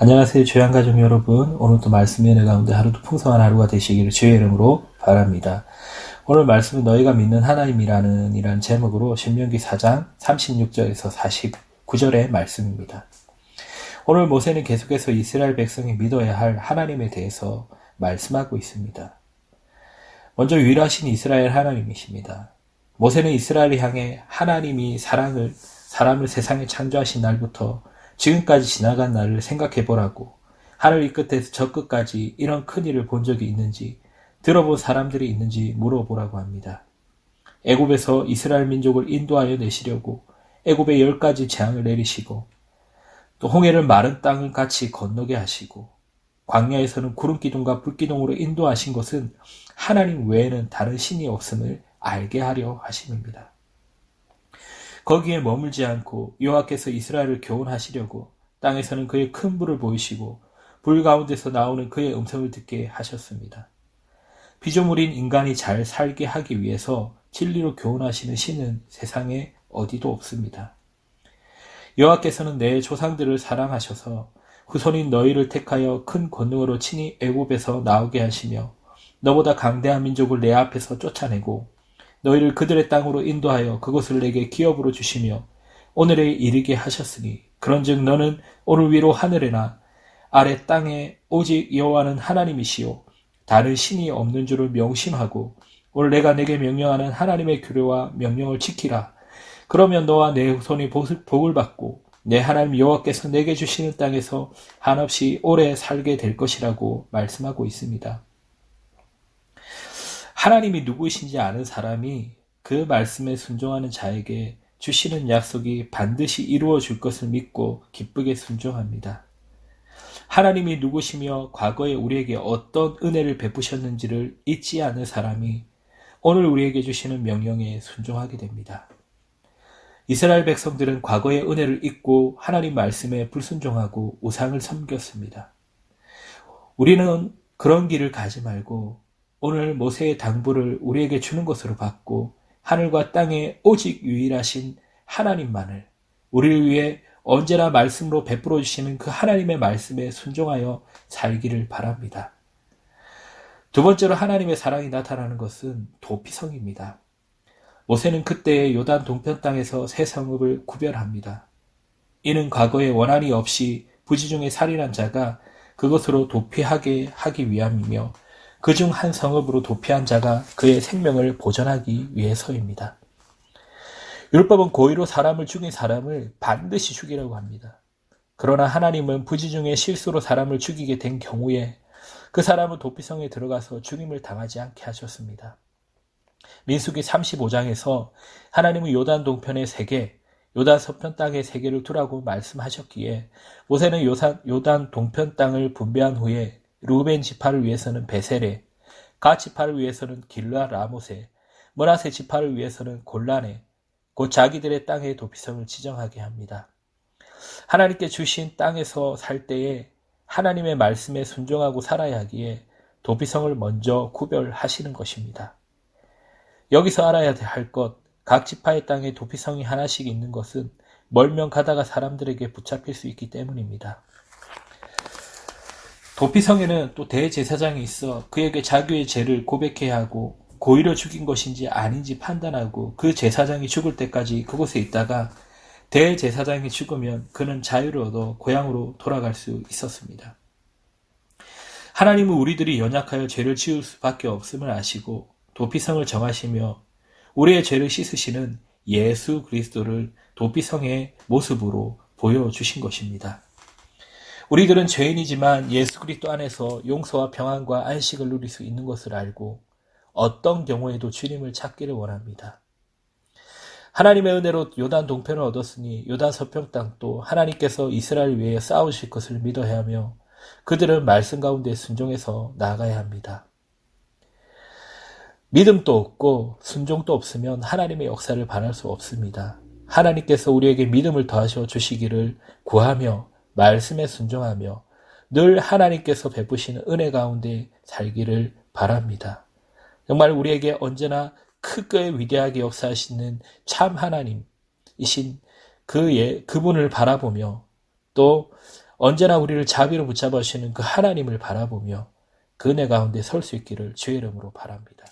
안녕하세요. 죄양가족 여러분. 오늘도 말씀의 은혜 가운데 하루도 풍성한 하루가 되시기를 주의 이름으로 바랍니다. 오늘 말씀은 너희가 믿는 하나님이라는 제목으로 신명기 4장 36절에서 49절의 말씀입니다. 오늘 모세는 계속해서 이스라엘 백성이 믿어야 할 하나님에 대해서 말씀하고 있습니다. 먼저 유일하신 이스라엘 하나님이십니다. 모세는 이스라엘을 향해 하나님이 사람을 세상에 창조하신 날부터 지금까지 지나간 날을 생각해 보라고, 하늘 이 끝에서 저 끝까지 이런 큰일을 본 적이 있는지, 들어본 사람들이 있는지 물어보라고 합니다. 애굽에서 이스라엘 민족을 인도하여 내시려고 애굽에 10가지 재앙을 내리시고, 또 홍해를 마른 땅을 같이 건너게 하시고, 광야에서는 구름기둥과 불기둥으로 인도하신 것은 하나님 외에는 다른 신이 없음을 알게 하려 하심입니다. 거기에 머물지 않고 여호와께서 이스라엘을 교훈하시려고 땅에서는 그의 큰 불을 보이시고 불 가운데서 나오는 그의 음성을 듣게 하셨습니다. 피조물인 인간이 잘 살게 하기 위해서 진리로 교훈하시는 신은 세상에 어디도 없습니다. 여호와께서는 내 조상들을 사랑하셔서 후손인 너희를 택하여 큰 권능으로 친히 애굽에서 나오게 하시며 너보다 강대한 민족을 내 앞에서 쫓아내고 너희를 그들의 땅으로 인도하여 그것을 내게 기업으로 주시며 오늘에 이르게 하셨으니 그런즉 너는 오늘 위로 하늘에나 아래 땅에 오직 여호와는 하나님이시요 다른 신이 없는 줄을 명심하고 오늘 내가 내게 명령하는 하나님의 규례와 명령을 지키라. 그러면 너와 내 후손이 복을 받고 내 하나님 여호와께서 내게 주시는 땅에서 한없이 오래 살게 될 것이라고 말씀하고 있습니다. 하나님이 누구이신지 아는 사람이 그 말씀에 순종하는 자에게 주시는 약속이 반드시 이루어질 것을 믿고 기쁘게 순종합니다. 하나님이 누구시며 과거에 우리에게 어떤 은혜를 베푸셨는지를 잊지 않는 사람이 오늘 우리에게 주시는 명령에 순종하게 됩니다. 이스라엘 백성들은 과거의 은혜를 잊고 하나님 말씀에 불순종하고 우상을 섬겼습니다. 우리는 그런 길을 가지 말고 오늘 모세의 당부를 우리에게 주는 것으로 받고 하늘과 땅에 오직 유일하신 하나님만을 우리를 위해 언제나 말씀으로 베풀어 주시는 그 하나님의 말씀에 순종하여 살기를 바랍니다. 두 번째로 하나님의 사랑이 나타나는 것은 도피성입니다. 모세는 그때의 요단 동편 땅에서 세 성읍을 구별합니다. 이는 과거에 원한이 없이 부지 중에 살인한 자가 그것으로 도피하게 하기 위함이며 그중 한 성읍으로 도피한 자가 그의 생명을 보전하기 위해서입니다. 율법은 고의로 사람을 죽인 사람을 반드시 죽이라고 합니다. 그러나 하나님은 부지 중에 실수로 사람을 죽이게 된 경우에 그 사람은 도피성에 들어가서 죽임을 당하지 않게 하셨습니다. 민수기 35장에서 하나님은 요단 동편의 3개, 요단 서편 땅의 3개를 두라고 말씀하셨기에 모세는 요단 동편 땅을 분배한 후에 루벤 지파를 위해서는 베셀에, 갓 지파를 위해서는 길르앗 라못에, 므낫세 지파를 위해서는 골란에, 곧 자기들의 땅의 도피성을 지정하게 합니다. 하나님께 주신 땅에서 살 때에 하나님의 말씀에 순종하고 살아야 하기에 도피성을 먼저 구별하시는 것입니다. 여기서 알아야 할 것, 각 지파의 땅에 도피성이 하나씩 있는 것은 멀면 가다가 사람들에게 붙잡힐 수 있기 때문입니다. 도피성에는 또 대제사장이 있어 그에게 자기의 죄를 고백해야 하고 고의로 죽인 것인지 아닌지 판단하고 그 제사장이 죽을 때까지 그곳에 있다가 대제사장이 죽으면 그는 자유를 얻어 고향으로 돌아갈 수 있었습니다. 하나님은 우리들이 연약하여 죄를 지을 수밖에 없음을 아시고 도피성을 정하시며 우리의 죄를 씻으시는 예수 그리스도를 도피성의 모습으로 보여주신 것입니다. 우리들은 죄인이지만 예수 그리스도 안에서 용서와 평안과 안식을 누릴 수 있는 것을 알고 어떤 경우에도 주님을 찾기를 원합니다. 하나님의 은혜로 요단 동편을 얻었으니 요단 서편 땅도 하나님께서 이스라엘 위해 싸우실 것을 믿어야 하며 그들은 말씀 가운데 순종해서 나아가야 합니다. 믿음도 없고 순종도 없으면 하나님의 역사를 반할 수 없습니다. 하나님께서 우리에게 믿음을 더하셔 주시기를 구하며 말씀에 순종하며 늘 하나님께서 베푸시는 은혜 가운데 살기를 바랍니다. 정말 우리에게 언제나 크게 위대하게 역사하시는 참 하나님이신 그분을 바라보며 또 언제나 우리를 자비로 붙잡아 주시는 그 하나님을 바라보며 그 은혜 가운데 설 수 있기를 주의 이름으로 바랍니다.